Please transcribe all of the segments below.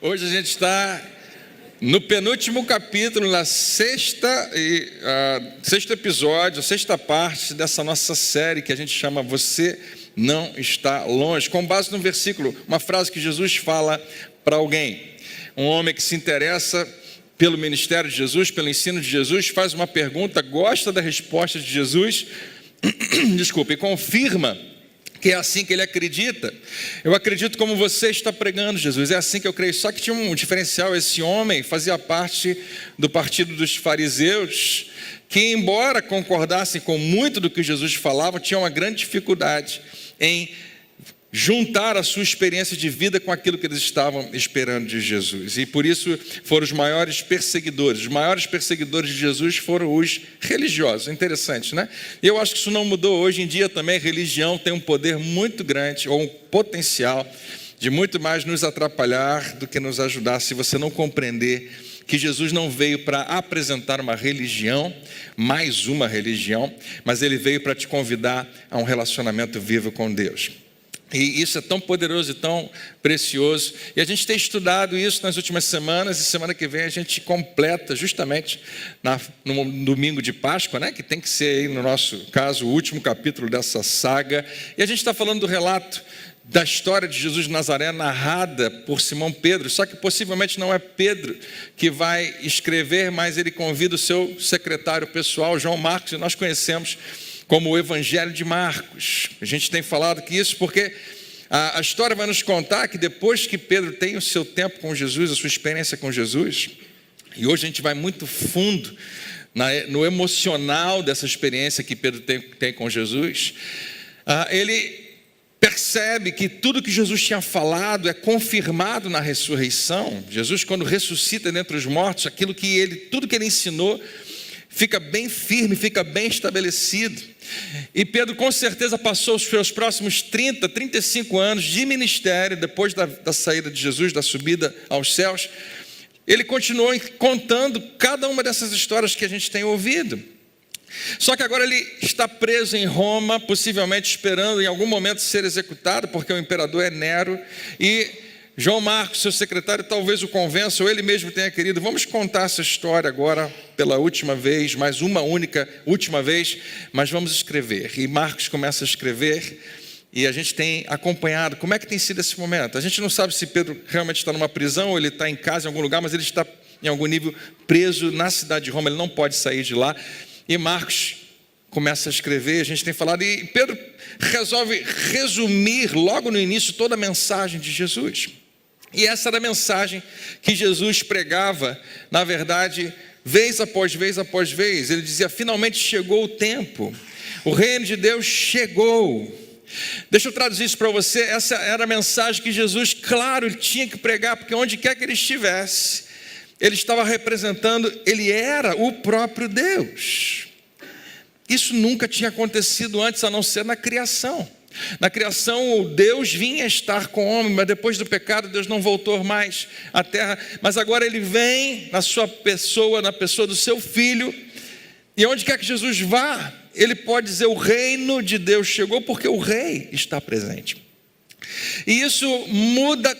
Hoje a gente está no penúltimo capítulo, na sexto episódio, a sexta parte dessa nossa série que a gente chama Você Não Está Longe, com base no versículo, uma frase que Jesus fala para alguém. Um homem que se interessa pelo ministério de Jesus, pelo ensino de Jesus, faz uma pergunta, gosta da resposta de Jesus, e confirma que é assim que ele acredita. Eu acredito como você está pregando, Jesus, é assim que eu creio. Só que tinha um diferencial, esse homem fazia parte do partido dos fariseus, que embora concordassem com muito do que Jesus falava, tinham uma grande dificuldade em juntar a sua experiência de vida com aquilo que eles estavam esperando de Jesus. E por isso foram os maiores perseguidores. Os maiores perseguidores de Jesus foram os religiosos. Interessante, né? E eu acho que isso não mudou. Hoje em dia também a religião tem um poder muito grande, ou um potencial, de muito mais nos atrapalhar do que nos ajudar, se você não compreender que Jesus não veio para apresentar uma religião, mais uma religião, mas ele veio para te convidar a um relacionamento vivo com Deus. E isso é tão poderoso e tão precioso. E a gente tem estudado isso nas últimas semanas. E semana que vem a gente completa justamente no domingo de Páscoa, né? Que tem que ser, aí, no nosso caso, o último capítulo dessa saga. E a gente está falando do relato da história de Jesus de Nazaré, narrada por Simão Pedro. Só que possivelmente não é Pedro que vai escrever, mas ele convida o seu secretário pessoal, João Marcos, e nós conhecemos como o Evangelho de Marcos. A gente tem falado que isso porque a história vai nos contar que depois que Pedro tem o seu tempo com Jesus, a sua experiência com Jesus, e hoje a gente vai muito fundo no emocional dessa experiência que Pedro tem com Jesus, ele percebe que tudo que Jesus tinha falado é confirmado na ressurreição. Jesus, quando ressuscita dentre os mortos, tudo que ele ensinou fica bem firme, fica bem estabelecido. E Pedro com certeza passou os seus próximos 30, 35 anos de ministério, depois da saída de Jesus, da subida aos céus. Ele continuou contando cada uma dessas histórias que a gente tem ouvido. Só que agora ele está preso em Roma, possivelmente esperando em algum momento ser executado, porque o imperador é Nero, e João Marcos, seu secretário, talvez o convença, ou ele mesmo tenha querido, vamos contar essa história agora pela última vez, mais uma última vez, mas vamos escrever. E Marcos começa a escrever, e a gente tem acompanhado como é que tem sido esse momento. A gente não sabe se Pedro realmente está numa prisão, ou ele está em casa em algum lugar, mas ele está em algum nível preso na cidade de Roma, ele não pode sair de lá. E Marcos começa a escrever, a gente tem falado, e Pedro resolve resumir logo no início toda a mensagem de Jesus. E essa era a mensagem que Jesus pregava, na verdade, vez após vez após vez. Ele dizia, finalmente chegou o tempo, o reino de Deus chegou. Deixa eu traduzir isso para você. Essa era a mensagem que Jesus, claro, ele tinha que pregar, porque onde quer que ele estivesse, ele estava representando, ele era o próprio Deus. Isso nunca tinha acontecido antes, a não ser na criação. Na criação, Deus vinha estar com o homem, mas depois do pecado, Deus não voltou mais à terra. Mas agora ele vem na sua pessoa, na pessoa do seu filho. E onde quer que Jesus vá, ele pode dizer, o reino de Deus chegou, porque o rei está presente. E isso muda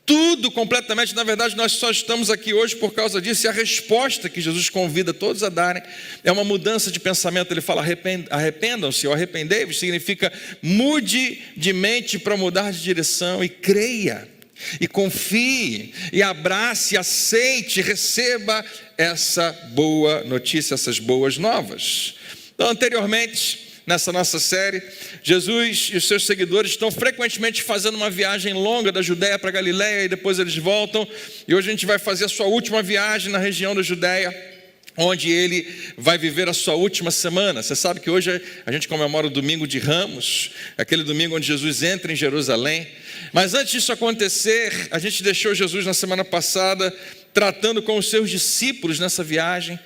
tudo completamente. Na verdade, nós só estamos aqui hoje por causa disso. E a resposta que Jesus convida todos a darem é uma mudança de pensamento. Ele fala, arrependam-se ou arrependei-vos, significa mude de mente para mudar de direção e creia, e confie, e abrace, aceite, receba essa boa notícia, essas boas novas. Então, anteriormente, nessa nossa série, Jesus e os seus seguidores estão frequentemente fazendo uma viagem longa da Judéia para Galiléia, e depois eles voltam, e hoje a gente vai fazer a sua última viagem na região da Judéia, onde ele vai viver a sua última semana. Você sabe que hoje a gente comemora o domingo de Ramos, aquele domingo onde Jesus entra em Jerusalém. Mas antes disso acontecer, a gente deixou Jesus na semana passada tratando com os seus discípulos nessa viagem.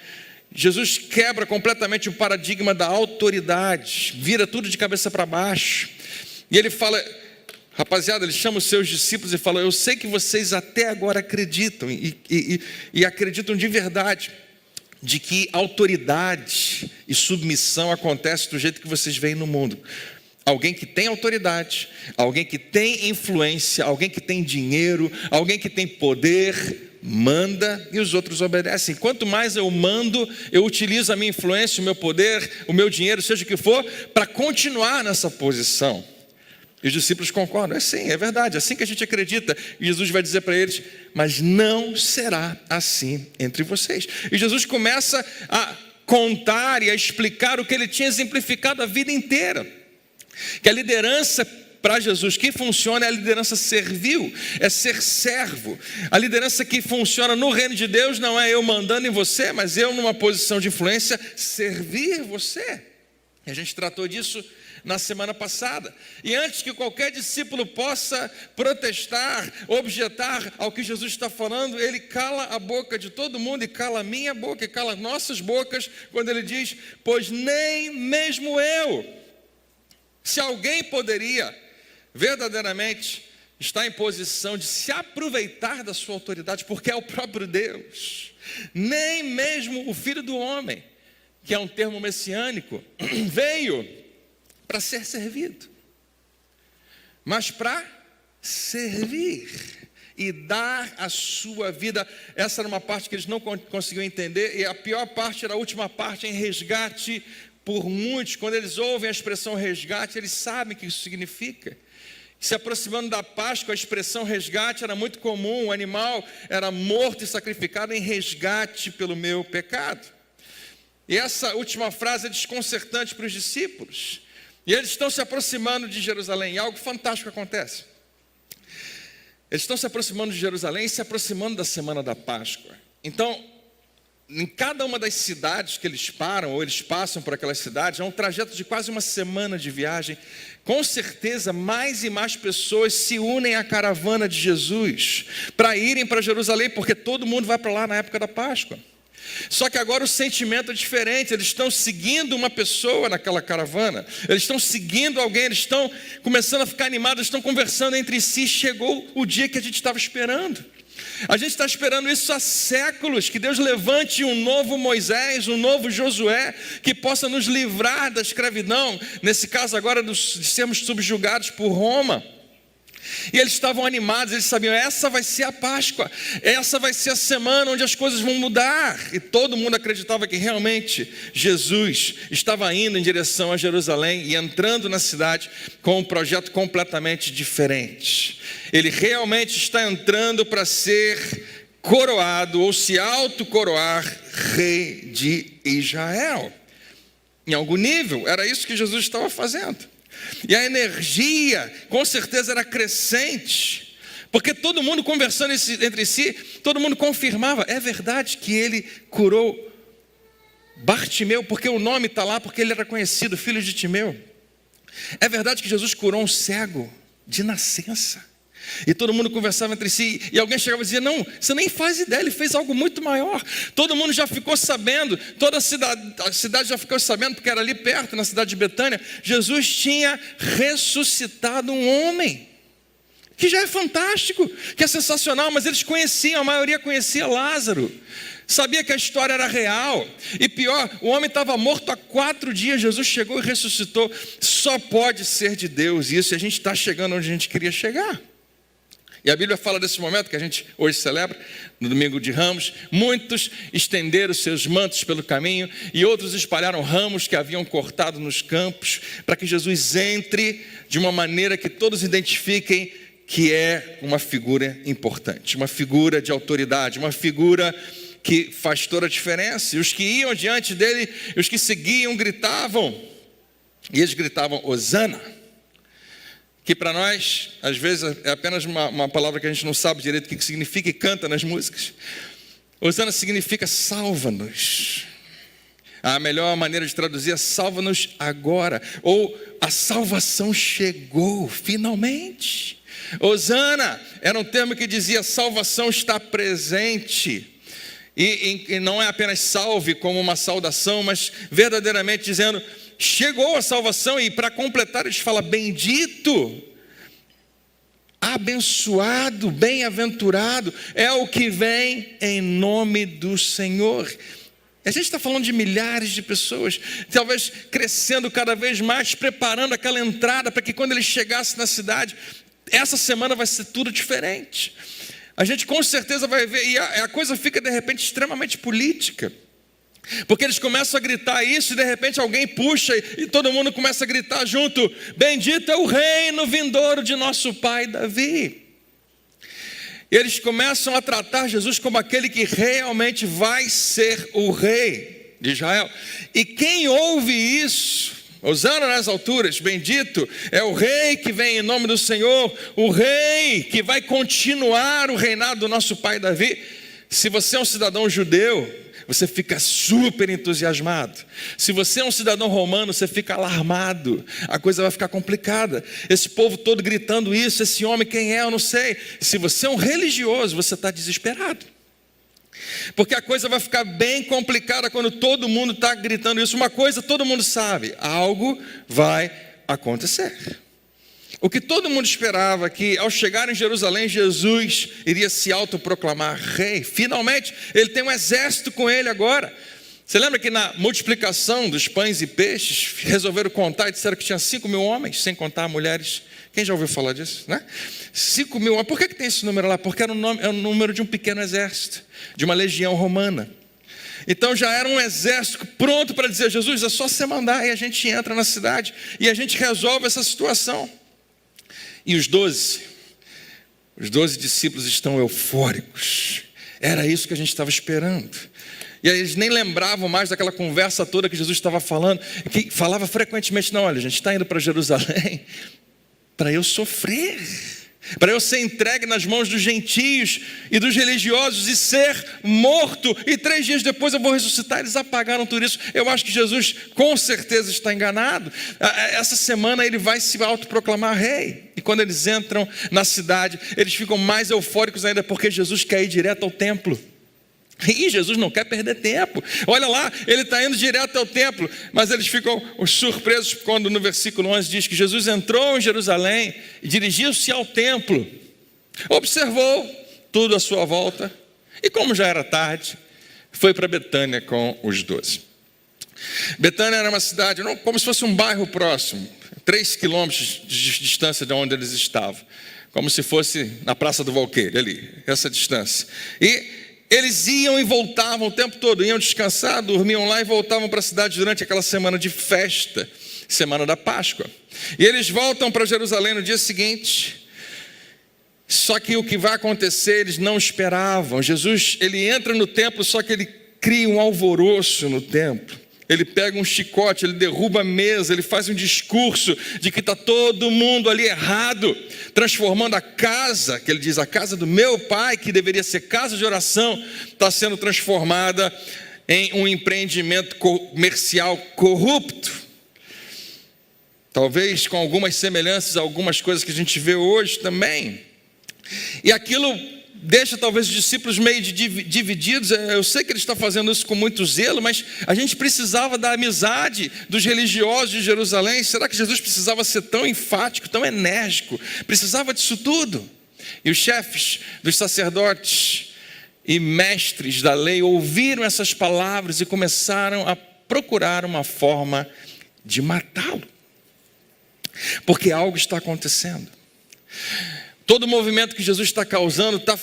Jesus quebra completamente o paradigma da autoridade, vira tudo de cabeça para baixo. E ele fala, rapaziada, ele chama os seus discípulos e fala, eu sei que vocês até agora acreditam, e acreditam de verdade, de que autoridade e submissão acontece do jeito que vocês veem no mundo. Alguém que tem autoridade, alguém que tem influência, alguém que tem dinheiro, alguém que tem poder, manda e os outros obedecem. Quanto mais eu mando, eu utilizo a minha influência, o meu poder, o meu dinheiro, seja o que for, para continuar nessa posição. E os discípulos concordam, é verdade, é assim que a gente acredita. E Jesus vai dizer para eles, mas não será assim entre vocês. E Jesus começa a contar e a explicar o que ele tinha exemplificado a vida inteira. Que a liderança para Jesus que funciona é a liderança servil, é ser servo. A liderança que funciona no reino de Deus não é eu mandando em você, mas eu numa posição de influência, servir você. E a gente tratou disso na semana passada. E antes que qualquer discípulo possa protestar, objetar ao que Jesus está falando, ele cala a boca de todo mundo e cala a minha boca e cala nossas bocas, quando ele diz, pois nem mesmo eu. Se alguém poderia verdadeiramente estar em posição de se aproveitar da sua autoridade, porque é o próprio Deus, nem mesmo o Filho do Homem, que é um termo messiânico, veio para ser servido, mas para servir e dar a sua vida. Essa era uma parte que eles não conseguiam entender, e a pior parte era a última parte, em resgate por muitos. Quando eles ouvem a expressão resgate, eles sabem o que isso significa. Se aproximando da Páscoa, a expressão resgate era muito comum, o animal era morto e sacrificado em resgate pelo meu pecado. E essa última frase é desconcertante para os discípulos. E eles estão se aproximando de Jerusalém, e algo fantástico acontece. Eles estão se aproximando de Jerusalém e se aproximando da semana da Páscoa. Então, em cada uma das cidades que eles param, ou eles passam por aquelas cidades, é um trajeto de quase uma semana de viagem. Com certeza, mais e mais pessoas se unem à caravana de Jesus para irem para Jerusalém, porque todo mundo vai para lá na época da Páscoa. Só que agora o sentimento é diferente, eles estão seguindo uma pessoa naquela caravana, eles estão seguindo alguém, eles estão começando a ficar animados, eles estão conversando entre si. Chegou o dia que a gente estava esperando. A gente está esperando isso há séculos, que Deus levante um novo Moisés, um novo Josué, que possa nos livrar da escravidão, nesse caso agora de sermos subjugados por Roma. E eles estavam animados, eles sabiam, essa vai ser a Páscoa, essa vai ser a semana onde as coisas vão mudar. E todo mundo acreditava que realmente Jesus estava indo em direção a Jerusalém e entrando na cidade com um projeto completamente diferente. Ele realmente está entrando para ser coroado ou se autocoroar rei de Israel. Em algum nível, era isso que Jesus estava fazendo. E a energia, com certeza, era crescente, porque todo mundo conversando entre si, todo mundo confirmava, é verdade que ele curou Bartimeu, porque o nome está lá, porque ele era conhecido, filho de Timeu. É verdade que Jesus curou um cego de nascença. E todo mundo conversava entre si, e alguém chegava e dizia, não, você nem faz ideia, ele fez algo muito maior. Todo mundo já ficou sabendo, toda a cidade já ficou sabendo, porque era ali perto, na cidade de Betânia, Jesus tinha ressuscitado um homem, que já é fantástico, que é sensacional, mas eles conheciam, a maioria conhecia Lázaro, sabia que a história era real, e pior, o homem estava morto há 4 dias, Jesus chegou e ressuscitou. Só pode ser de Deus isso, e a gente está chegando onde a gente queria chegar. E a Bíblia fala desse momento que a gente hoje celebra, no domingo de Ramos. Muitos estenderam seus mantos pelo caminho e outros espalharam ramos que haviam cortado nos campos, para que Jesus entre de uma maneira que todos identifiquem que é uma figura importante, uma figura de autoridade, uma figura que faz toda a diferença. E os que iam diante dele, os que seguiam, gritavam, e eles gritavam, Hosana, que para nós, às vezes, é apenas uma palavra que a gente não sabe direito o que significa e canta nas músicas. Hosana significa salva-nos. A melhor maneira de traduzir é salva-nos agora, ou a salvação chegou, finalmente. Hosana era um termo que dizia salvação está presente. E não é apenas salve como uma saudação, mas verdadeiramente dizendo, chegou a salvação. E para completar eles falam, bendito, abençoado, bem-aventurado é o que vem em nome do Senhor. A gente está falando de milhares de pessoas, talvez crescendo cada vez mais, preparando aquela entrada para que quando ele chegasse na cidade, essa semana vai ser tudo diferente. A gente com certeza vai ver, e a coisa fica de repente extremamente política. Porque eles começam a gritar isso e de repente alguém puxa e todo mundo começa a gritar junto: bendito é o reino vindouro de nosso pai Davi. E eles começam a tratar Jesus como aquele que realmente vai ser o rei de Israel. E quem ouve isso, hosana nas alturas, bendito é o rei que vem em nome do Senhor, o rei que vai continuar o reinado do nosso pai Davi. Se você é um cidadão judeu, você fica super entusiasmado. Se você é um cidadão romano, você fica alarmado. A coisa vai ficar complicada. Esse povo todo gritando isso, esse homem quem é, eu não sei. Se você é um religioso, você está desesperado. Porque a coisa vai ficar bem complicada quando todo mundo está gritando isso. Uma coisa todo mundo sabe, algo vai acontecer. O que todo mundo esperava, que ao chegar em Jerusalém, Jesus iria se autoproclamar rei. Finalmente, ele tem um exército com ele agora. Você lembra que na multiplicação dos pães e peixes, resolveram contar e disseram que tinha 5.000 homens, sem contar mulheres? Quem já ouviu falar disso, né? 5.000 homens. Por que tem esse número lá? Porque era o número de um pequeno exército, de uma legião romana. Então já era um exército pronto para dizer: Jesus, é só você mandar e a gente entra na cidade e a gente resolve essa situação. E os 12 discípulos estão eufóricos. Era isso que a gente estava esperando. E aí eles nem lembravam mais daquela conversa toda que Jesus estava falando, que falava frequentemente: não, olha, a gente está indo para Jerusalém para eu sofrer, para eu ser entregue nas mãos dos gentios e dos religiosos e ser morto, e 3 dias depois eu vou ressuscitar. Eles apagaram tudo isso. Eu acho que Jesus com certeza está enganado. Essa semana ele vai se autoproclamar rei, e quando eles entram na cidade, eles ficam mais eufóricos ainda, porque Jesus quer ir direto ao templo. E Jesus não quer perder tempo. Olha lá, ele está indo direto ao templo. Mas eles ficam surpresos quando no versículo 11 diz que Jesus entrou em Jerusalém e dirigiu-se ao templo. Observou tudo à sua volta e, como já era tarde, foi para Betânia com os 12. Betânia era uma cidade, como se fosse um bairro próximo, 3 quilômetros de distância de onde eles estavam. Como se fosse na Praça do Valqueire, ali, essa distância. E eles iam e voltavam o tempo todo, iam descansar, dormiam lá e voltavam para a cidade durante aquela semana de festa, semana da Páscoa. E eles voltam para Jerusalém no dia seguinte, só que o que vai acontecer eles não esperavam. Jesus, ele entra no templo, só que ele cria um alvoroço no templo. Ele pega um chicote, ele derruba a mesa, ele faz um discurso de que está todo mundo ali errado, transformando a casa, que ele diz, a casa do meu pai, que deveria ser casa de oração, está sendo transformada em um empreendimento comercial corrupto. Talvez com algumas semelhanças a algumas coisas que a gente vê hoje também. E aquilo deixa talvez os discípulos meio divididos. Eu sei que ele está fazendo isso com muito zelo, mas a gente precisava da amizade dos religiosos de Jerusalém. Será que Jesus precisava ser tão enfático, tão enérgico? Precisava disso tudo? E os chefes dos sacerdotes e mestres da lei ouviram essas palavras e começaram a procurar uma forma de matá-lo, porque algo está acontecendo. Todo o movimento que Jesus está causando, está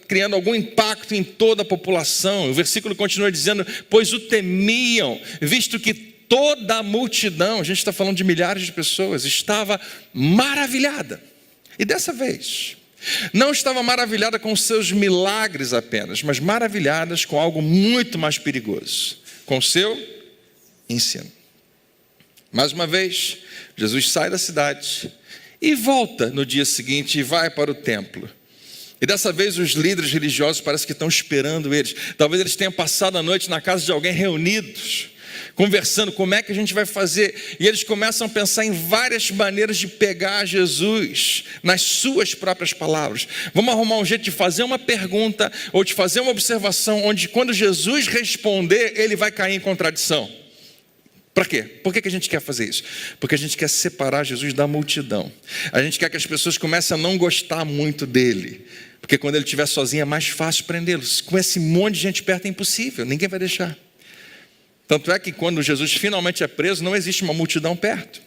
criando algum impacto em toda a população. O versículo continua dizendo: pois o temiam, visto que toda a multidão, a gente está falando de milhares de pessoas, estava maravilhada. E dessa vez, não estava maravilhada com os seus milagres apenas, mas maravilhadas com algo muito mais perigoso, com o seu ensino. Mais uma vez, Jesus sai da cidade e volta no dia seguinte e vai para o templo. E dessa vez os líderes religiosos parece que estão esperando eles. Talvez eles tenham passado a noite na casa de alguém reunidos, conversando como é que a gente vai fazer. E eles começam a pensar em várias maneiras de pegar Jesus nas suas próprias palavras. Vamos arrumar um jeito de fazer uma pergunta ou de fazer uma observação onde quando Jesus responder, ele vai cair em contradição. Para quê? Por que a gente quer fazer isso? Porque a gente quer separar Jesus da multidão. A gente quer que as pessoas comecem a não gostar muito dele, Porque quando ele estiver sozinho é mais fácil prendê-los. Com esse monte de gente perto é impossível, ninguém vai deixar. Tanto é que quando Jesus finalmente é preso, não existe uma multidão perto.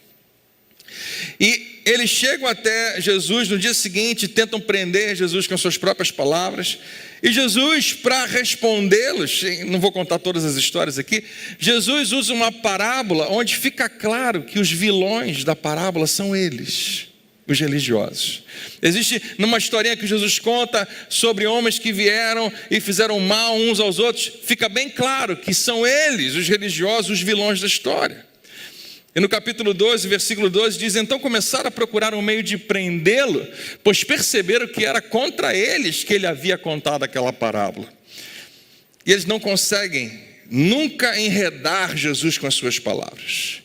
E eles chegam até Jesus no dia seguinte e tentam prender Jesus com suas próprias palavras. E Jesus, para respondê-los, não vou contar todas as histórias aqui, Jesus usa uma parábola onde fica claro que os vilões da parábola são eles, os religiosos. Existe numa historinha que Jesus conta sobre homens que vieram e fizeram mal uns aos outros, fica bem claro que são eles, os religiosos, os vilões da história. E no capítulo 12, versículo 12, diz: então começaram a procurar um meio de prendê-lo, pois perceberam que era contra eles que ele havia contado aquela parábola. E eles não conseguem nunca enredar Jesus com as suas palavras.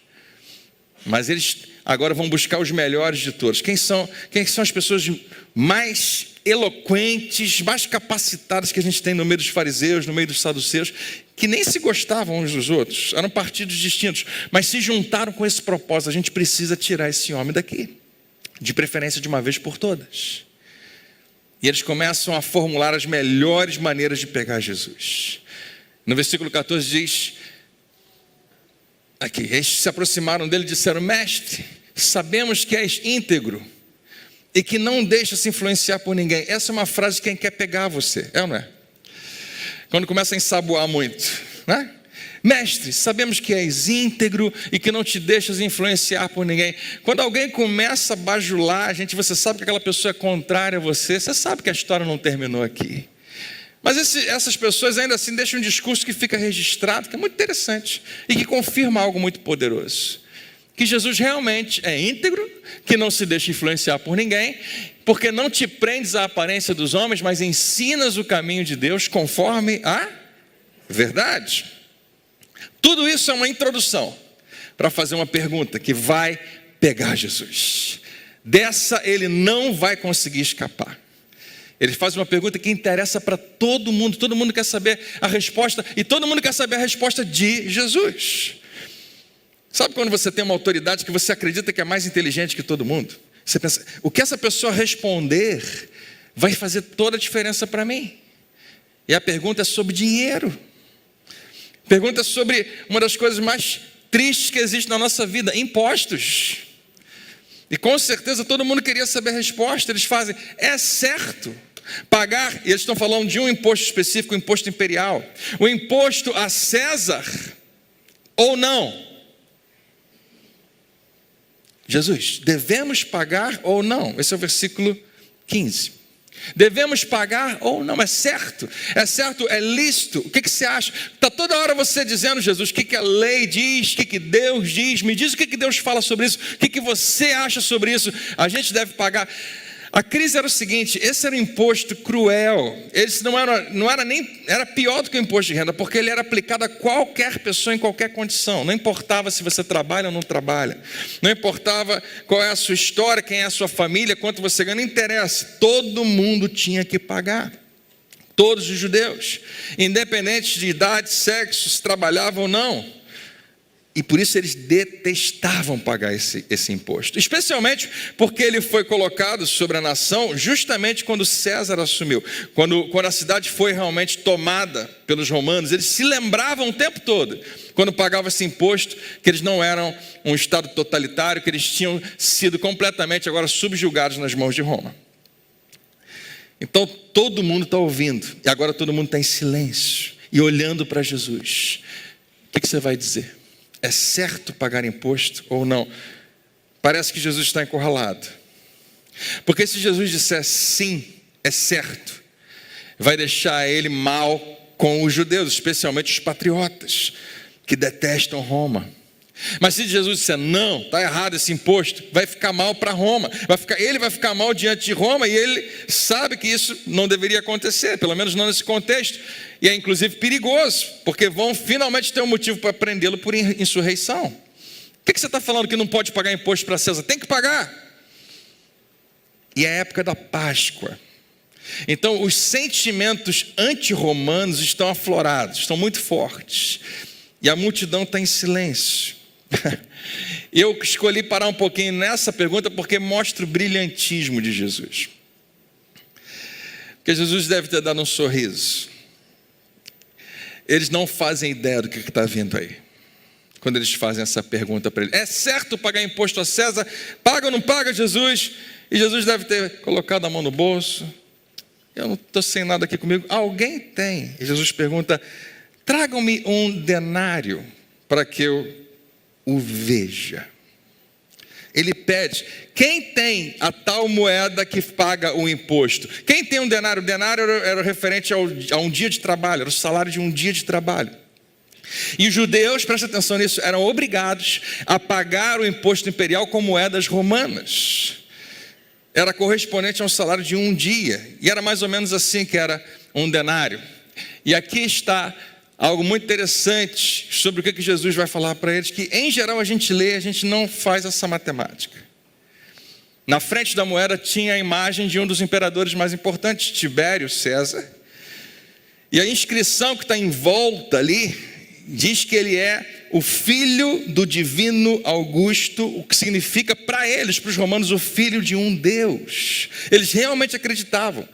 Mas eles agora vão buscar os melhores de todos. Quem são as pessoas mais eloquentes, mais capacitadas que a gente tem no meio dos fariseus, no meio dos saduceus, que nem se gostavam uns dos outros, eram partidos distintos, mas se juntaram com esse propósito: a gente precisa tirar esse homem daqui, de preferência de uma vez por todas. E eles começam a formular as melhores maneiras de pegar Jesus. No versículo 14 diz, aqui, eles se aproximaram dele e disseram: mestre, sabemos que és íntegro e que não deixa se influenciar por ninguém. Essa é uma frase de quem quer pegar você, é ou não é? Quando começa a ensaboar muito, né? Mestre, sabemos que és íntegro e que não te deixas influenciar por ninguém. Quando alguém começa a bajular a gente, você sabe que aquela pessoa é contrária a você, você sabe que a história não terminou aqui. Mas essas pessoas ainda assim deixam um discurso que fica registrado, que é muito interessante e que confirma algo muito poderoso: que Jesus realmente é íntegro, que não se deixa influenciar por ninguém, porque não te prendes à aparência dos homens, mas ensinas o caminho de Deus conforme a verdade. Tudo isso é uma introdução para fazer uma pergunta que vai pegar Jesus. Dessa ele não vai conseguir escapar. Ele faz uma pergunta que interessa para todo mundo quer saber a resposta, e todo mundo quer saber a resposta de Jesus. Sabe quando você tem uma autoridade que você acredita que é mais inteligente que todo mundo? Você pensa, o que essa pessoa responder vai fazer toda a diferença para mim. E a pergunta é sobre dinheiro. Pergunta sobre uma das coisas mais tristes que existe na nossa vida: impostos. E com certeza todo mundo queria saber a resposta. Eles fazem: é certo pagar, e eles estão falando de um imposto específico, o imposto imperial, o imposto a César ou não? Jesus, devemos pagar ou não? Esse é o versículo 15. Devemos pagar ou não? É certo, é lícito. O que você acha? Está toda hora você dizendo: Jesus, o que a lei diz, o que Deus diz, me diz o que Deus fala sobre isso, o que você acha sobre isso, a gente deve pagar. A crise era o seguinte: esse era um imposto cruel. Esse era pior do que o imposto de renda, porque ele era aplicado a qualquer pessoa em qualquer condição. Não importava se você trabalha ou não trabalha, não importava qual é a sua história, quem é a sua família, quanto você ganha, não interessa. Todo mundo tinha que pagar. Todos os judeus, independente de idade, sexo, se trabalhavam ou não. E por isso eles detestavam pagar esse imposto, especialmente porque ele foi colocado sobre a nação justamente quando César assumiu, quando a cidade foi realmente tomada pelos romanos. Eles se lembravam o tempo todo, quando pagavam esse imposto, que eles não eram um estado totalitário, que eles tinham sido completamente agora subjugados nas mãos de Roma. Então todo mundo está ouvindo, e agora todo mundo está em silêncio e olhando para Jesus. O que você vai dizer? É certo pagar imposto ou não? Parece que Jesus está encurralado. Porque se Jesus disser sim, é certo, vai deixar ele mal com os judeus, especialmente os patriotas, que detestam Roma. Mas se Jesus disser não, está errado esse imposto, vai ficar mal para Roma, ele vai ficar mal diante de Roma, e ele sabe que isso não deveria acontecer, pelo menos não nesse contexto, e é inclusive perigoso, porque vão finalmente ter um motivo para prendê-lo por insurreição. O que você está falando que não pode pagar imposto para César? Tem que pagar. E é a época da Páscoa. Então os sentimentos anti-romanos estão aflorados, estão muito fortes, e a multidão está em silêncio. Eu escolhi parar um pouquinho nessa pergunta porque mostra o brilhantismo de Jesus. que Jesus deve ter dado um sorriso. Eles não fazem ideia do que está vindo aí, quando eles fazem essa pergunta para ele. É certo pagar imposto a César? Paga ou não paga, Jesus? E Jesus deve ter colocado a mão no bolso. Eu não estou sem nada aqui comigo. Alguém tem. E Jesus pergunta: tragam-me um denário para que eu o veja. Ele pede: quem tem a tal moeda que paga o imposto? Quem tem um denário? O denário era referente a um dia de trabalho, era o salário de um dia de trabalho. E os judeus, presta atenção nisso, eram obrigados a pagar o imposto imperial com moedas romanas. Era correspondente a um salário de um dia. E era mais ou menos assim que era um denário. E aqui está algo muito interessante sobre o que Jesus vai falar para eles, que em geral a gente lê, a gente não faz essa matemática. Na frente da moeda tinha a imagem de um dos imperadores mais importantes, Tibério César. E a inscrição que está em volta ali diz que ele é o filho do divino Augusto, o que significa para eles, para os romanos, o filho de um Deus. Eles realmente acreditavam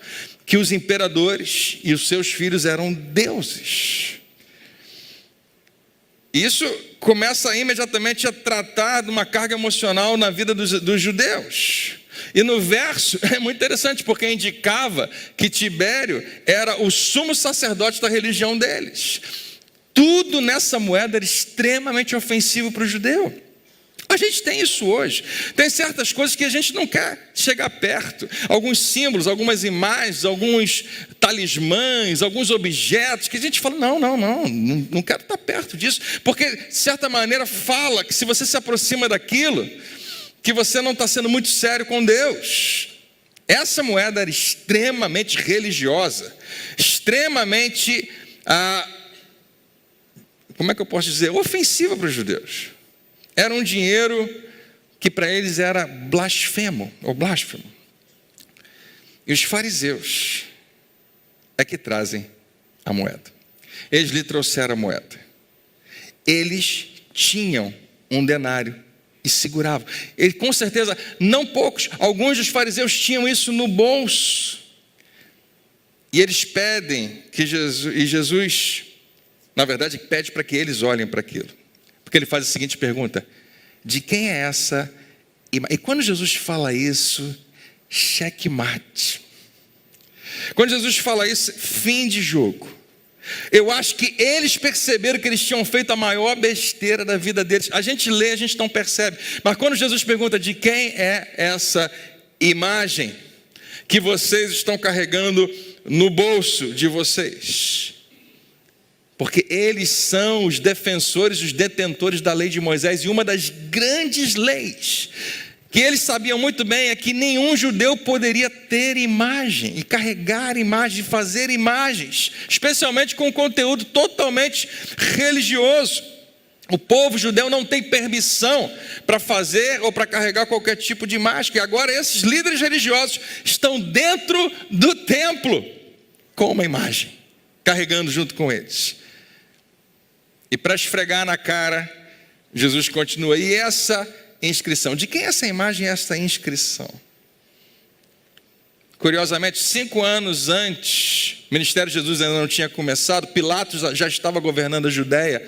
que os imperadores e os seus filhos eram deuses. Isso começa imediatamente a tratar de uma carga emocional na vida dos judeus. E no verso é muito interessante, porque indicava que Tibério era o sumo sacerdote da religião deles. Tudo nessa moeda era extremamente ofensivo para o judeu. A gente tem isso hoje. Tem certas coisas que a gente não quer chegar perto. Alguns símbolos, algumas imagens, alguns talismãs, alguns objetos que a gente fala: não quero estar perto disso. Porque, de certa maneira, fala que se você se aproxima daquilo, que você não está sendo muito sério com Deus. Essa moeda era extremamente religiosa, extremamente, como é que eu posso dizer, ofensiva para os judeus. Era um dinheiro que para eles era blasfemo, ou blasfemo. E os fariseus é que trazem a moeda. Eles lhe trouxeram a moeda. Eles tinham um denário e seguravam. Eles, com certeza, não poucos, alguns dos fariseus tinham isso no bolso. E eles pedem que Jesus, na verdade, pede para que eles olhem para aquilo. Porque ele faz a seguinte pergunta: de quem é essa imagem? E quando Jesus fala isso, checkmate. Quando Jesus fala isso, fim de jogo. Eu acho que eles perceberam que eles tinham feito a maior besteira da vida deles. A gente lê, a gente não percebe. Mas quando Jesus pergunta de quem é essa imagem que vocês estão carregando no bolso de vocês, porque eles são os defensores, os detentores da lei de Moisés, e uma das grandes leis que eles sabiam muito bem é que nenhum judeu poderia ter imagem, e carregar imagem, fazer imagens, especialmente com conteúdo totalmente religioso. O povo judeu não tem permissão para fazer ou para carregar qualquer tipo de imagem, e agora esses líderes religiosos estão dentro do templo com uma imagem, carregando junto com eles. E para esfregar na cara, Jesus continua: e essa inscrição? De quem é essa imagem e essa inscrição? Curiosamente, 5 anos antes, o ministério de Jesus ainda não tinha começado, Pilatos já estava governando a Judéia.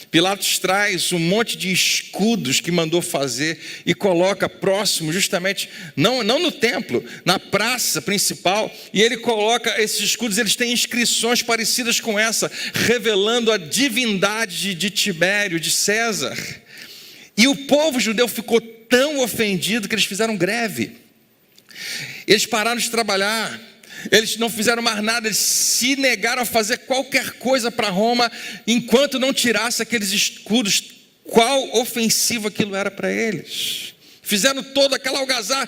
Pilatos traz um monte de escudos que mandou fazer e coloca próximo, justamente, não no templo, na praça principal. E ele coloca esses escudos, eles têm inscrições parecidas com essa, revelando a divindade de Tibério, de César. E o povo judeu ficou tão ofendido que eles fizeram greve. Eles pararam de trabalhar. Eles não fizeram mais nada, eles se negaram a fazer qualquer coisa para Roma, enquanto não tirasse aqueles escudos. Qual ofensivo aquilo era para eles. Fizeram toda aquela algazarra,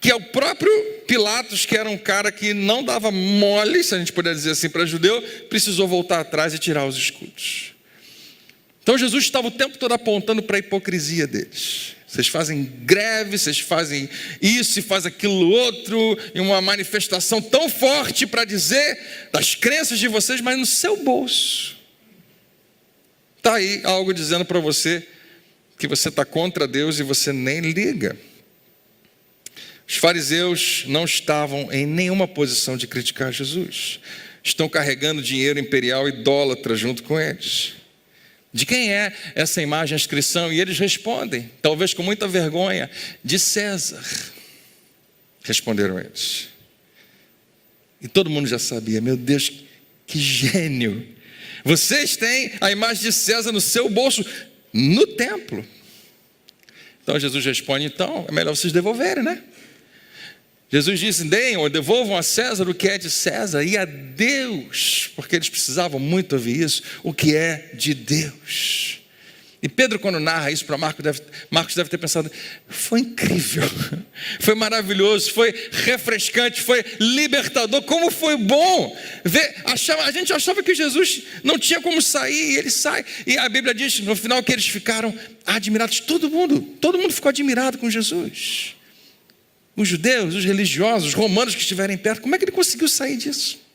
que é o próprio Pilatos, que era um cara que não dava mole, se a gente puder dizer assim, para judeu, precisou voltar atrás e tirar os escudos. Então Jesus estava o tempo todo apontando para a hipocrisia deles. Vocês fazem greve, vocês fazem isso e fazem aquilo outro, em uma manifestação tão forte para dizer das crenças de vocês, mas no seu bolso está aí algo dizendo para você que você está contra Deus e você nem liga. Os fariseus não estavam em nenhuma posição de criticar Jesus. Estão carregando dinheiro imperial idólatra junto com eles. De quem é essa imagem, a inscrição? E eles respondem, talvez com muita vergonha, de César. Responderam eles. E todo mundo já sabia, meu Deus, que gênio. Vocês têm a imagem de César no seu bolso, no templo. Então Jesus responde, então é melhor vocês devolverem, né? Jesus disse, deem ou devolvam a César o que é de César e a Deus, porque eles precisavam muito ouvir isso, o que é de Deus. E Pedro, quando narra isso para Marcos deve ter pensado, foi incrível, foi maravilhoso, foi refrescante, foi libertador, como foi bom ver. A gente achava que Jesus não tinha como sair, e ele sai. E a Bíblia diz no final que eles ficaram admirados, todo mundo ficou admirado com Jesus. Os judeus, os religiosos, os romanos que estiverem perto, como é que ele conseguiu sair disso?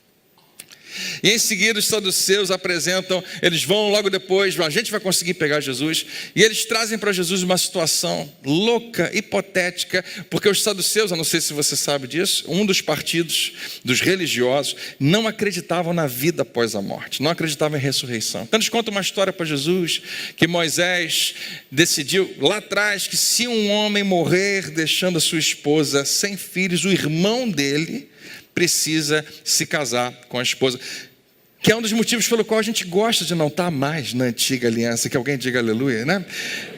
E em seguida os saduceus apresentam, eles vão logo depois, a gente vai conseguir pegar Jesus, e eles trazem para Jesus uma situação louca, hipotética, porque os saduceus, eu não sei se você sabe disso, um dos partidos dos religiosos, não acreditavam na vida após a morte, não acreditavam em ressurreição. Então eles contam uma história para Jesus, que Moisés decidiu lá atrás, que se um homem morrer deixando a sua esposa sem filhos, o irmão dele precisa se casar com a esposa, que é um dos motivos pelo qual a gente gosta de não estar mais na antiga aliança, que alguém diga aleluia, né?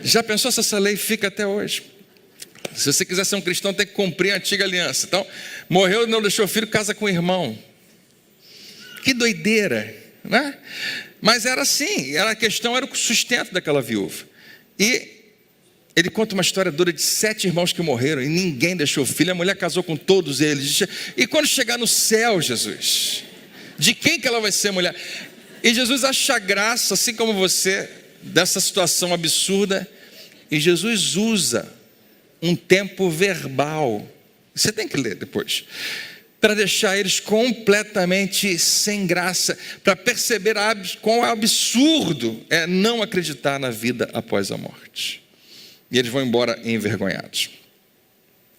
Já pensou se essa lei fica até hoje? Se você quiser ser um cristão, tem que cumprir a antiga aliança. Então, morreu, não deixou filho, casa com o irmão. Que doideira, né? Mas era assim, a questão era o sustento daquela viúva. E ele conta uma história dura de 7 irmãos que morreram e ninguém deixou filho. A mulher casou com todos eles. E quando chegar no céu, Jesus, de quem que ela vai ser mulher? E Jesus acha graça, assim como você, dessa situação absurda. E Jesus usa um tempo verbal. Você tem que ler depois. Para deixar eles completamente sem graça. Para perceber quão absurdo é não acreditar na vida após a morte. E eles vão embora envergonhados.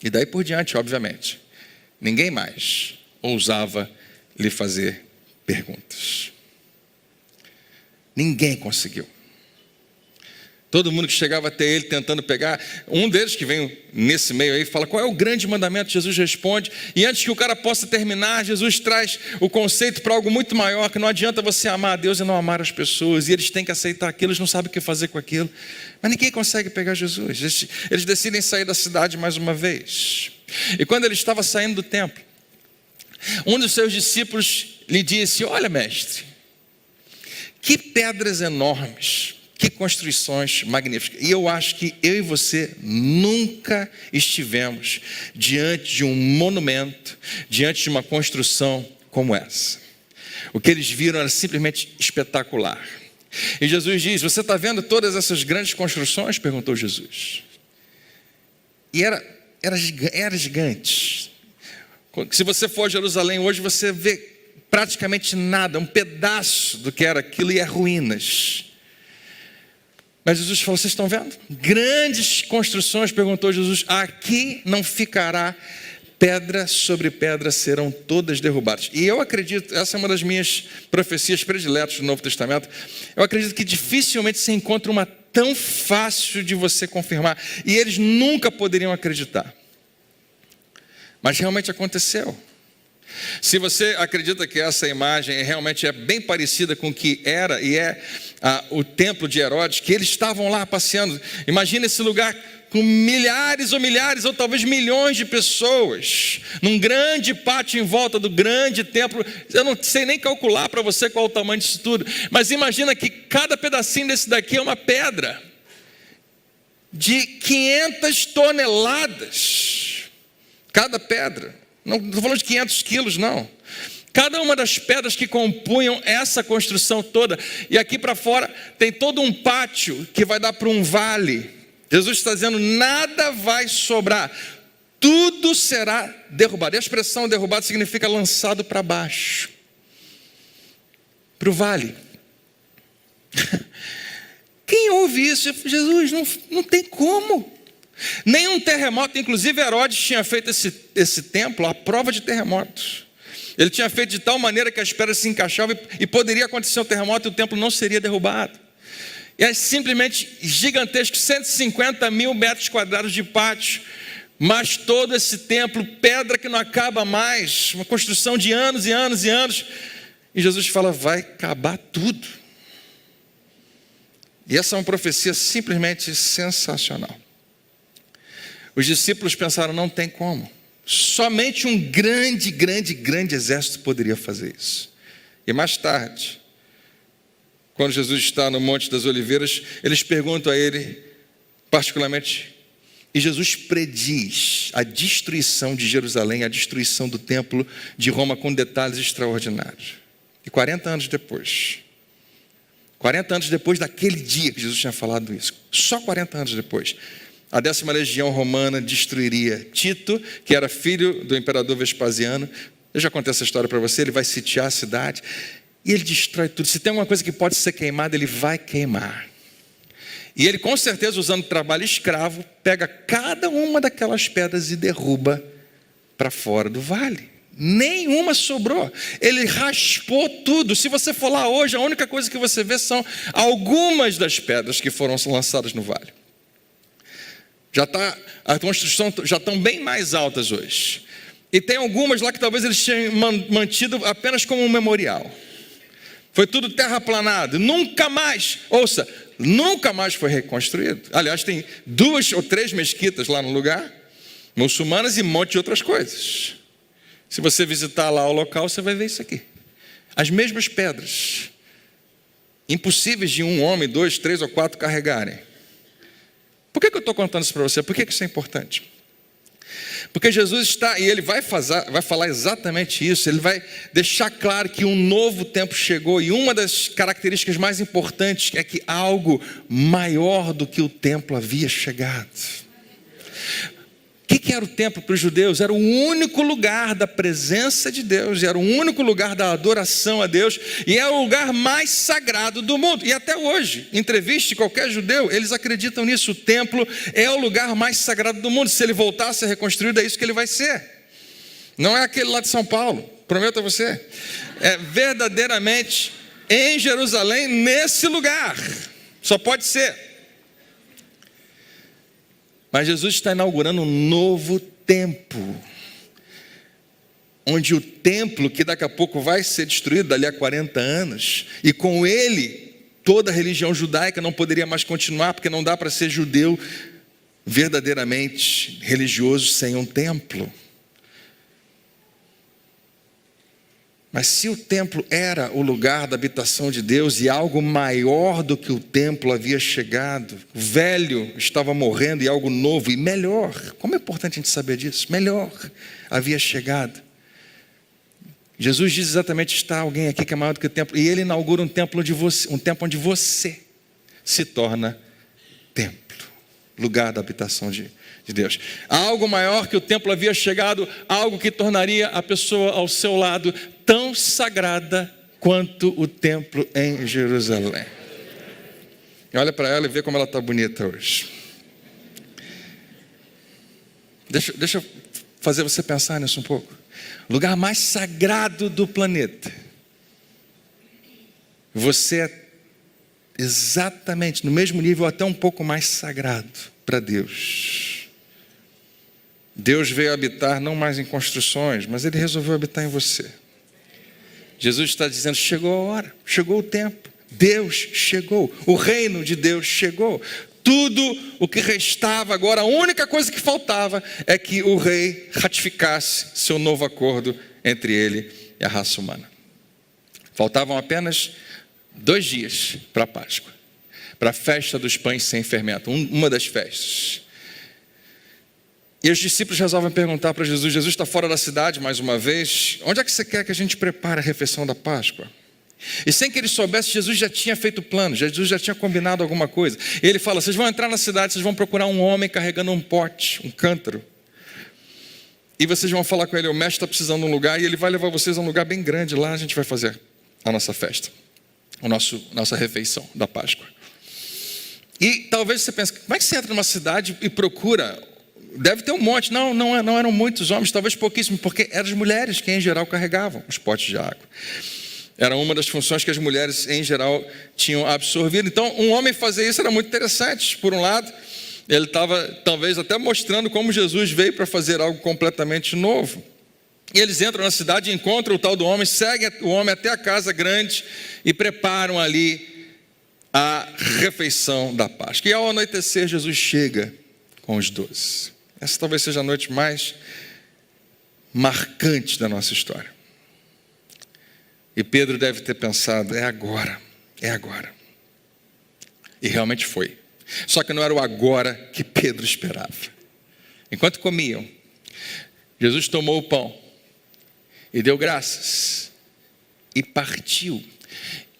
E daí por diante, obviamente, ninguém mais ousava lhe fazer perguntas. Ninguém conseguiu. Todo mundo que chegava até ele tentando pegar, um deles que vem nesse meio aí, fala, qual é o grande mandamento? Jesus responde, e antes que o cara possa terminar, Jesus traz o conceito para algo muito maior, que não adianta você amar a Deus e não amar as pessoas, e eles têm que aceitar aquilo, eles não sabem o que fazer com aquilo, mas ninguém consegue pegar Jesus. Eles decidem sair da cidade mais uma vez, e quando ele estava saindo do templo, um dos seus discípulos lhe disse, olha mestre, que pedras enormes, que construções magníficas. E eu acho que eu e você nunca estivemos diante de um monumento, diante de uma construção como essa. O que eles viram era simplesmente espetacular. E Jesus diz, você está vendo todas essas grandes construções? Perguntou Jesus. E era gigante. Se você for a Jerusalém hoje, você vê praticamente nada, um pedaço do que era aquilo e é ruínas. Mas Jesus falou, vocês estão vendo? Grandes construções, perguntou Jesus, aqui não ficará pedra sobre pedra, serão todas derrubadas. E eu acredito, essa é uma das minhas profecias prediletas do Novo Testamento, eu acredito que dificilmente se encontra uma tão fácil de você confirmar. E eles nunca poderiam acreditar. Mas realmente aconteceu. Se você acredita que essa imagem realmente é bem parecida com o que era e é o templo de Herodes, que eles estavam lá passeando, imagina esse lugar com milhares ou talvez milhões de pessoas, num grande pátio em volta do grande templo. Eu não sei nem calcular para você qual é o tamanho disso tudo, mas imagina que cada pedacinho desse daqui é uma pedra de 500 toneladas, cada pedra. Não estou falando de 500 quilos, não. Cada uma das pedras que compunham essa construção toda. E aqui para fora tem todo um pátio que vai dar para um vale. Jesus está dizendo, nada vai sobrar. Tudo será derrubado. E a expressão derrubado significa lançado para baixo. Para o vale. Quem ouve isso? Jesus, não tem como. Nenhum terremoto, inclusive Herodes tinha feito esse templo à prova de terremotos. Ele tinha feito de tal maneira que as pedras se encaixavam e poderia acontecer um terremoto e o templo não seria derrubado. E é simplesmente gigantesco, 150 mil metros quadrados de pátio, mas todo esse templo, pedra que não acaba mais, uma construção de anos e anos e anos. E Jesus fala, vai acabar tudo. E essa é uma profecia simplesmente sensacional. Os discípulos pensaram, não tem como. Somente um grande exército poderia fazer isso. E mais tarde, quando Jesus está no Monte das Oliveiras, eles perguntam a ele, particularmente, e Jesus prediz a destruição de Jerusalém, a destruição do templo de Roma com detalhes extraordinários. E 40 anos depois daquele dia que Jesus tinha falado isso, só 40 anos depois, a 10ª legião romana destruiria Tito, que era filho do imperador Vespasiano. Eu já contei essa história para você. Ele vai sitiar a cidade e ele destrói tudo. Se tem alguma coisa que pode ser queimada, ele vai queimar. E ele, com certeza, usando trabalho escravo, pega cada uma daquelas pedras e derruba para fora do vale. Nenhuma sobrou. Ele raspou tudo. Se você for lá hoje, a única coisa que você vê são algumas das pedras que foram lançadas no vale. A construção já estão bem mais altas hoje. E tem algumas lá que talvez eles tenham mantido apenas como um memorial. Foi tudo terraplanado. Nunca mais foi reconstruído. Aliás, tem 2 ou 3 mesquitas lá no lugar, muçulmanas, e um monte de outras coisas. Se você visitar lá o local, você vai ver isso aqui. As mesmas pedras. Impossíveis de um homem, 2, 3 ou 4 carregarem. Por que eu estou contando isso para você? Por que isso é importante? Porque Jesus está, e ele vai falar exatamente isso. Ele vai deixar claro que um novo tempo chegou. E uma das características mais importantes é que algo maior do que o templo havia chegado. O que era o templo para os judeus? Era o único lugar da presença de Deus, era o único lugar da adoração a Deus, e é o lugar mais sagrado do mundo. E até hoje, entreviste qualquer judeu, eles acreditam nisso. O templo é o lugar mais sagrado do mundo. Se ele voltar a ser reconstruído, é isso que ele vai ser. Não é aquele lá de São Paulo, prometo a você. É verdadeiramente em Jerusalém, nesse lugar. Só pode ser. Mas Jesus está inaugurando um novo tempo, onde o templo, que daqui a pouco vai ser destruído dali a 40 anos, e com ele toda a religião judaica não poderia mais continuar, porque não dá para ser judeu verdadeiramente religioso sem um templo. Mas se o templo era o lugar da habitação de Deus e algo maior do que o templo havia chegado, o velho estava morrendo e algo novo e melhor, como é importante a gente saber disso, melhor havia chegado. Jesus diz exatamente, está alguém aqui que é maior do que o templo, e ele inaugura um templo onde você se torna templo, lugar da habitação de Deus. Algo maior que o templo havia chegado, algo que tornaria a pessoa ao seu lado tão sagrada quanto o templo em Jerusalém. E olha para ela e vê como ela está bonita hoje. Deixa eu fazer você pensar nisso um pouco. O lugar mais sagrado do planeta. Você é exatamente no mesmo nível, até um pouco mais sagrado para Deus. Deus veio habitar não mais em construções, mas Ele resolveu habitar em você. Jesus está dizendo, chegou a hora, chegou o tempo. Deus chegou, o reino de Deus chegou. Tudo o que restava agora, a única coisa que faltava é que o rei ratificasse seu novo acordo entre ele e a raça humana. Faltavam apenas 2 dias para a Páscoa, para a festa dos pães sem fermento, uma das festas. E os discípulos resolvem perguntar para Jesus, Jesus está fora da cidade mais uma vez, onde é que você quer que a gente prepare a refeição da Páscoa? E sem que eles soubessem, Jesus já tinha feito o plano, Jesus já tinha combinado alguma coisa. E ele fala, vocês vão entrar na cidade, vocês vão procurar um homem carregando um pote, um cântaro. E vocês vão falar com ele, o mestre está precisando de um lugar, e ele vai levar vocês a um lugar bem grande, lá a gente vai fazer a nossa festa, nossa refeição da Páscoa. E talvez você pense, como é que você entra numa cidade e procura? Deve ter um monte. Não eram muitos homens, talvez pouquíssimos, porque eram as mulheres que em geral carregavam os potes de água. Era uma das funções que as mulheres em geral tinham absorvido. Então, um homem fazer isso era muito interessante. Por um lado, ele estava talvez até mostrando como Jesus veio para fazer algo completamente novo. E eles entram na cidade, encontram o tal do homem, seguem o homem até a casa grande e preparam ali a refeição da Páscoa. E ao anoitecer, Jesus chega com os 12. Essa talvez seja a noite mais marcante da nossa história. E Pedro deve ter pensado, é agora. E realmente foi. Só que não era o agora que Pedro esperava. Enquanto comiam, Jesus tomou o pão e deu graças e partiu.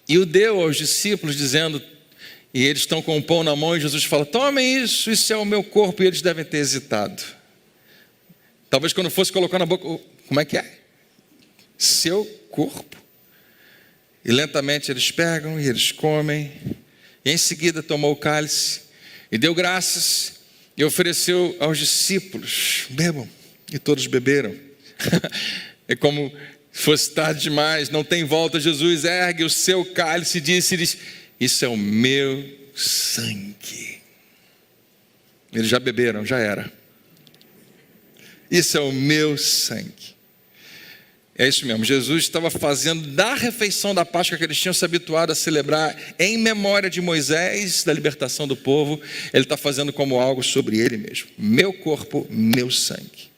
E o deu aos discípulos dizendo, e eles estão com o pão na mão e Jesus fala, tomem isso é o meu corpo. E eles devem ter hesitado. Talvez quando fosse colocar na boca, como é que é? Seu corpo. E lentamente eles pegam e eles comem. E em seguida tomou o cálice e deu graças e ofereceu aos discípulos, bebam. E todos beberam. É como fosse tarde demais, não tem volta. Jesus ergue o seu cálice e disse-lhes, isso é o meu sangue. Eles já beberam, já era. Isso é o meu sangue. É isso mesmo, Jesus estava fazendo da refeição da Páscoa que eles tinham se habituado a celebrar em memória de Moisés, da libertação do povo, ele está fazendo como algo sobre ele mesmo. Meu corpo, meu sangue.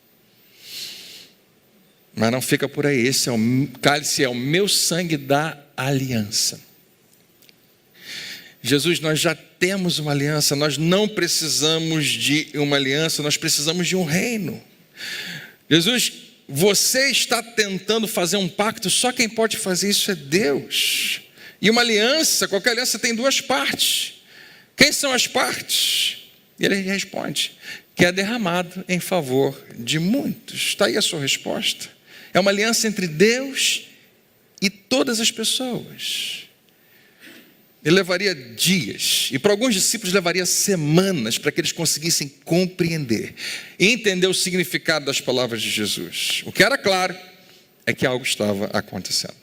Mas não fica por aí, esse cálice é o meu sangue da aliança. Jesus, nós já temos uma aliança, nós não precisamos de uma aliança, nós precisamos de um reino. Jesus, você está tentando fazer um pacto, só quem pode fazer isso é Deus. E uma aliança, qualquer aliança tem duas partes. Quem são as partes? E ele responde, que é derramado em favor de muitos. Está aí a sua resposta. É uma aliança entre Deus e todas as pessoas. Ele levaria dias, e para alguns discípulos levaria semanas para que eles conseguissem compreender e entender o significado das palavras de Jesus. O que era claro é que algo estava acontecendo.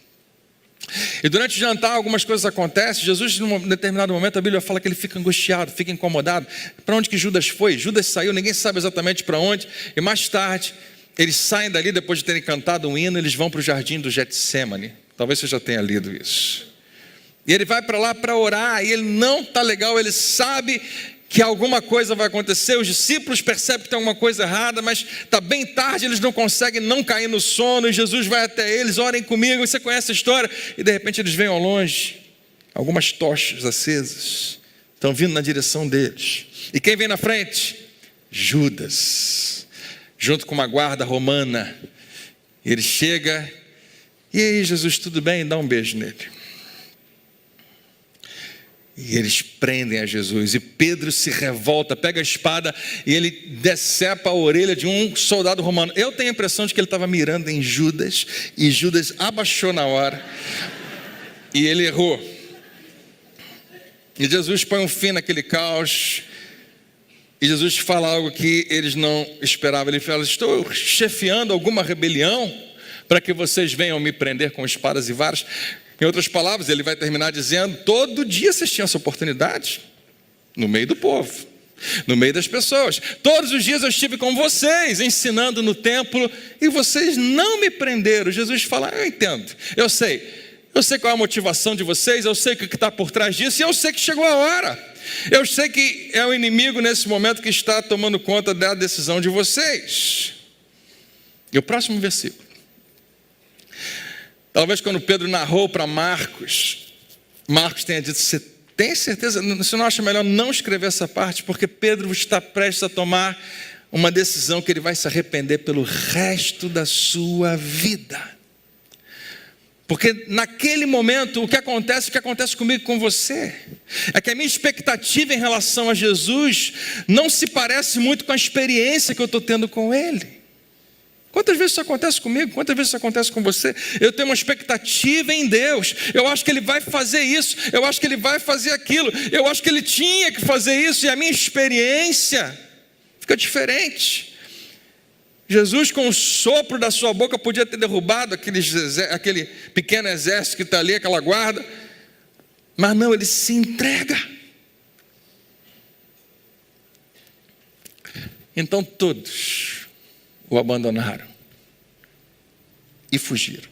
E durante o jantar algumas coisas acontecem. Jesus, num determinado momento, a Bíblia fala que ele fica angustiado, fica incomodado. Para onde que Judas foi? Judas saiu, ninguém sabe exatamente para onde. E mais tarde, eles saem dali, depois de terem cantado um hino, eles vão para o jardim do Getsêmani. Talvez você já tenha lido isso. E ele vai para lá para orar, e ele não está legal, ele sabe que alguma coisa vai acontecer. Os discípulos percebem que tem alguma coisa errada, mas está bem tarde, eles não conseguem não cair no sono, e Jesus vai até eles, orem comigo, você conhece a história, e de repente eles veem ao longe, algumas tochas acesas, estão vindo na direção deles. E quem vem na frente? Judas, junto com uma guarda romana. Ele chega, e aí Jesus, tudo bem? Dá um beijo nele. E eles prendem a Jesus, e Pedro se revolta, pega a espada e ele decepa a orelha de um soldado romano. Eu tenho a impressão de que ele estava mirando em Judas, e Judas abaixou na hora, e ele errou. E Jesus põe um fim naquele caos, e Jesus fala algo que eles não esperavam. Ele fala, estou chefiando alguma rebelião para que vocês venham me prender com espadas e varas? Em outras palavras, ele vai terminar dizendo, todo dia vocês tinham essa oportunidade, no meio do povo, no meio das pessoas. Todos os dias eu estive com vocês, ensinando no templo, e vocês não me prenderam. Jesus fala, eu entendo, eu sei qual é a motivação de vocês, eu sei o que está por trás disso, e eu sei que chegou a hora. Eu sei que é o inimigo nesse momento que está tomando conta da decisão de vocês. E o próximo versículo. Talvez quando Pedro narrou para Marcos tenha dito, você tem certeza? Você não acha melhor não escrever essa parte? Porque Pedro está prestes a tomar uma decisão que ele vai se arrepender pelo resto da sua vida. Porque naquele momento, o que acontece comigo e com você, é que a minha expectativa em relação a Jesus não se parece muito com a experiência que eu estou tendo com Ele. Quantas vezes isso acontece comigo? Quantas vezes isso acontece com você? Eu tenho uma expectativa em Deus. Eu acho que Ele vai fazer isso. Eu acho que Ele vai fazer aquilo. Eu acho que Ele tinha que fazer isso. E a minha experiência fica diferente. Jesus, com o sopro da sua boca, podia ter derrubado aquele pequeno exército que está ali, aquela guarda. Mas não, Ele se entrega. Então todos o abandonaram e fugiram.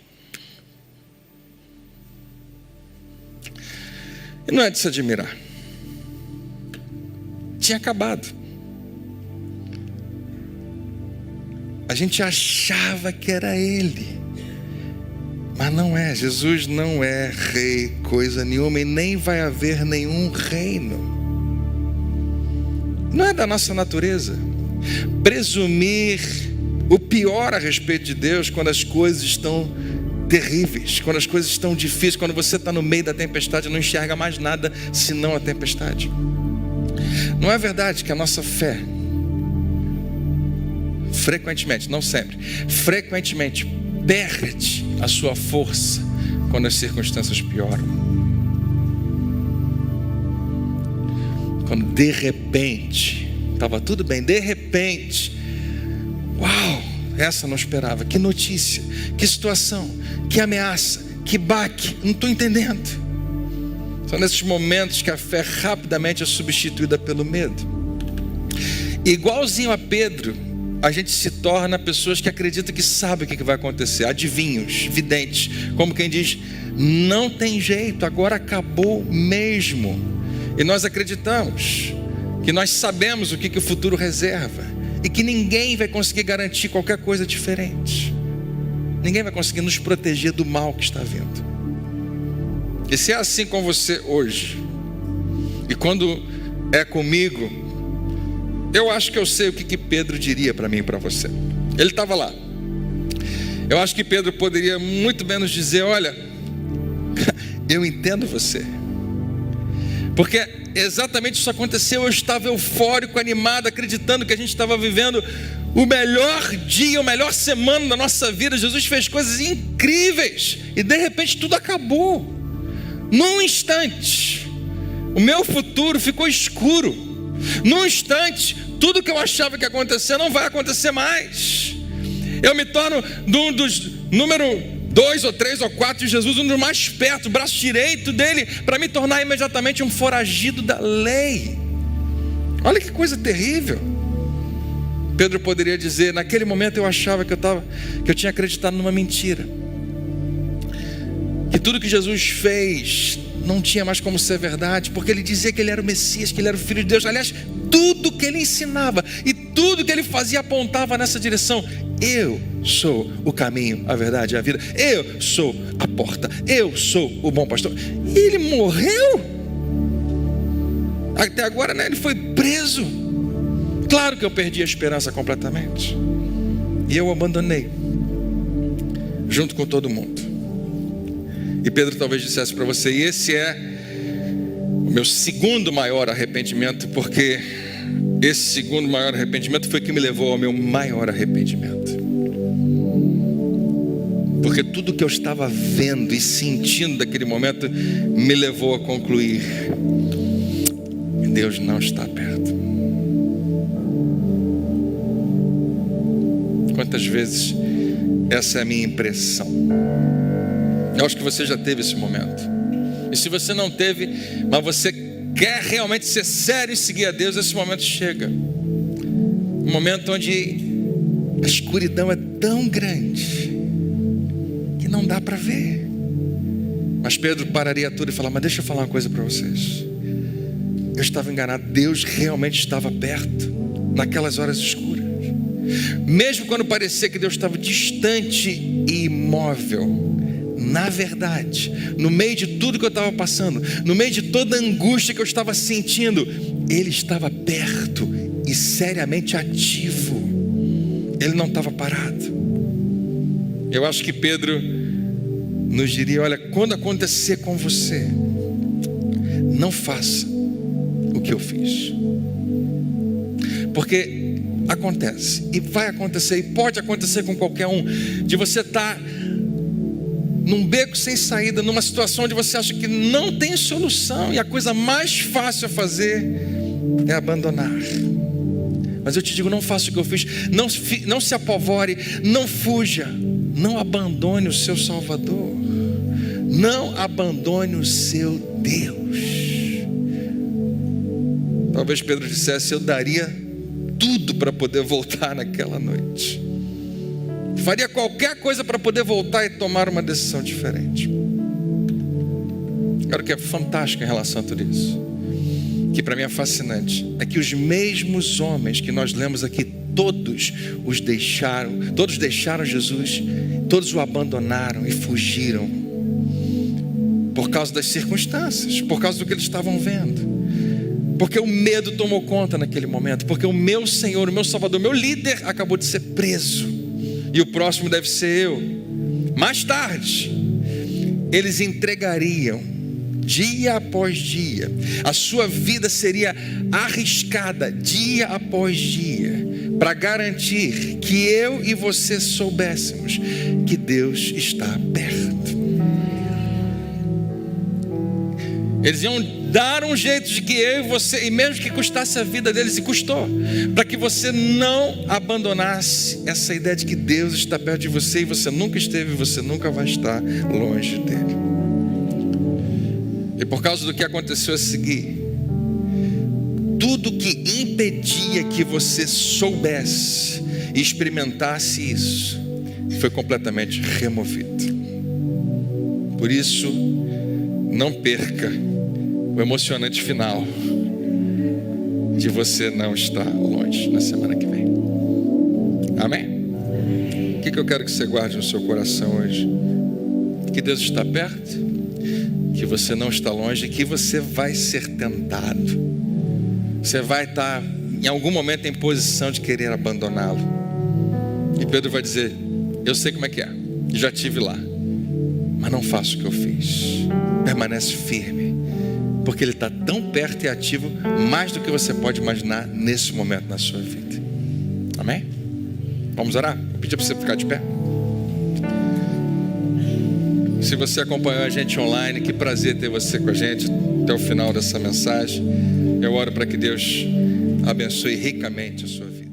E não é de se admirar. Tinha acabado. A gente achava que era Ele, mas não é. Jesus não é rei coisa nenhuma e nem vai haver nenhum reino. Não é da nossa natureza presumir o pior a respeito de Deus quando as coisas estão terríveis, quando as coisas estão difíceis, quando você está no meio da tempestade e não enxerga mais nada senão a tempestade. Não é verdade que a nossa fé frequentemente, não sempre, frequentemente perde a sua força quando as circunstâncias pioram? Quando de repente estava tudo bem, de repente, uau, essa eu não esperava, que notícia, que situação, que ameaça, que baque, não estou entendendo. São nesses momentos que a fé rapidamente é substituída pelo medo. Igualzinho a Pedro, a gente se torna pessoas que acreditam que sabem o que vai acontecer, adivinhos, videntes, como quem diz, não tem jeito, agora acabou mesmo. E nós acreditamos que nós sabemos o que o futuro reserva e que ninguém vai conseguir garantir qualquer coisa diferente. Ninguém vai conseguir nos proteger do mal que está vindo. E se é assim com você hoje, e quando é comigo, eu acho que eu sei o que Pedro diria para mim e para você. Ele estava lá. Eu acho que Pedro poderia muito menos dizer, olha, eu entendo você. Porque exatamente isso aconteceu, eu estava eufórico, animado, acreditando que a gente estava vivendo o melhor dia, a melhor semana da nossa vida. Jesus fez coisas incríveis e de repente tudo acabou. Num instante, o meu futuro ficou escuro. Num instante, tudo que eu achava que ia acontecer não vai acontecer mais. Eu me torno um dos número 2 ou 3 ou 4 de Jesus, um dos mais perto, o braço direito dele, para me tornar imediatamente um foragido da lei. Olha que coisa terrível. Pedro poderia dizer, naquele momento eu achava que eu tinha acreditado numa mentira, que tudo que Jesus fez não tinha mais como ser verdade, porque ele dizia que ele era o Messias, que ele era o Filho de Deus. Aliás, tudo que ele ensinava e tudo que ele fazia apontava nessa direção. Eu sou o caminho, a verdade e a vida. Eu sou a porta. Eu sou o bom pastor. E ele morreu. Até agora, né, ele foi preso. Claro que eu perdi a esperança completamente. E eu abandonei, junto com todo mundo. E Pedro talvez dissesse para você, e esse é o meu segundo maior arrependimento, porque esse segundo maior arrependimento foi que me levou ao meu maior arrependimento. Porque tudo que eu estava vendo e sentindo daquele momento me levou a concluir que Deus não está perto. Quantas vezes essa é a minha impressão? Eu acho que você já teve esse momento. E se você não teve, mas você quer realmente ser sério e seguir a Deus, esse momento chega. Um momento onde a escuridão é tão grande que não dá para ver. Mas Pedro pararia tudo e falaria, mas deixa eu falar uma coisa para vocês. Eu estava enganado, Deus realmente estava perto naquelas horas escuras. Mesmo quando parecia que Deus estava distante e imóvel, na verdade, no meio de tudo que eu estava passando, no meio de toda a angústia que eu estava sentindo, Ele estava perto e seriamente ativo. Ele não estava parado. Eu acho que Pedro nos diria, olha, quando acontecer com você, não faça o que eu fiz. Porque acontece, e vai acontecer, e pode acontecer com qualquer um, de você estar num beco sem saída, numa situação onde você acha que não tem solução, e a coisa mais fácil a fazer é abandonar. Mas eu te digo, não faça o que eu fiz, não se apavore, não fuja, não abandone o seu Salvador, não abandone o seu Deus. Talvez Pedro dissesse: eu daria tudo para poder voltar naquela noite, faria qualquer coisa para poder voltar e tomar uma decisão diferente. Agora, o que é fantástico em relação a tudo isso, que para mim é fascinante, é que os mesmos homens que nós lemos aqui, todos deixaram Jesus, todos o abandonaram e fugiram, por causa das circunstâncias, por causa do que eles estavam vendo, porque o medo tomou conta naquele momento, porque o meu Senhor, o meu Salvador, o meu líder acabou de ser preso, e o próximo deve ser eu. Mais tarde, eles entregariam, dia após dia, a sua vida seria arriscada dia após dia, para garantir que eu e você soubéssemos que Deus está perto. Eles iam dar um jeito de que eu e você, e mesmo que custasse a vida deles, e custou, para que você não abandonasse essa ideia de que Deus está perto de você, e você nunca esteve, e você nunca vai estar longe dele. E por causa do que aconteceu a seguir, tudo que impedia que você soubesse e experimentasse isso, foi completamente removido. Por isso, não perca o emocionante final de você não estar longe na semana que vem. Amém? O que eu quero que você guarde no seu coração hoje? Que Deus está perto, que você não está longe, que você vai ser tentado. Você vai estar em algum momento em posição de querer abandoná-lo. E Pedro vai dizer: eu sei como é que é, já estive lá, mas não faço o que eu fiz. Permanece firme, porque Ele está tão perto e ativo, mais do que você pode imaginar nesse momento na sua vida. Amém? Vamos orar? Vou pedir para você ficar de pé. Se você acompanhou a gente online, que prazer ter você com a gente até o final dessa mensagem. Eu oro para que Deus abençoe ricamente a sua vida.